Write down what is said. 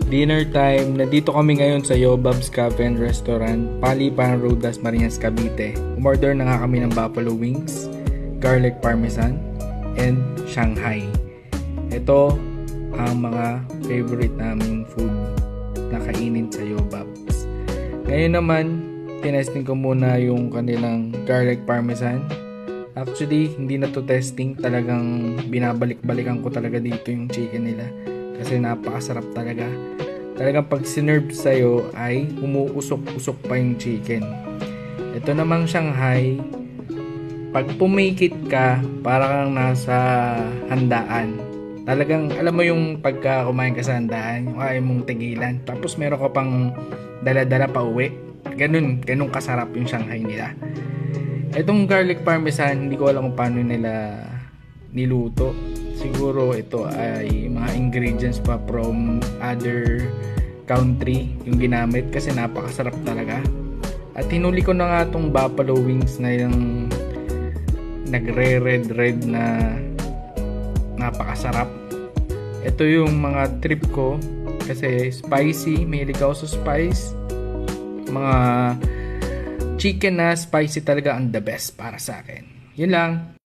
Dinner time. Nandito kami ngayon sa Yobab's Cafe and Restaurant, Palipan Road, Dasmariñas, Cavite. Umorder na nga kami ng buffalo wings, garlic parmesan, and Shanghai. Ito ang mga favorite naming food na kainin sa Yobab's. Ngayon naman, tinesting ko muna yung kanilang garlic parmesan. Actually, hindi na to testing. Talagang binabalik-balikan ko talaga dito yung chicken nila. Kasi napakasarap talaga. Talagang pag sinerve sa'yo ay umuusok-usok pa yung chicken. Ito namang Shanghai, pag pumikit ka, parang nasa handaan. Talagang, alam mo yung pagka kumain ka sa handaan, yung ayaw mong tigilan. Tapos meron ka pang dala-dala pa uwi. Ganun kasarap yung Shanghai nila. Itong garlic parmesan, hindi ko alam kung paano nila niluto. Siguro ito ay mga ingredients pa from other country yung ginamit kasi napakasarap talaga. At hinuli ko na nga itong buffalo wings na yung nagre-red na napakasarap. Ito yung mga trip ko kasi spicy, mahilig ako sa spice. Mga chicken na spicy talaga ang the best para sa akin. Yun lang.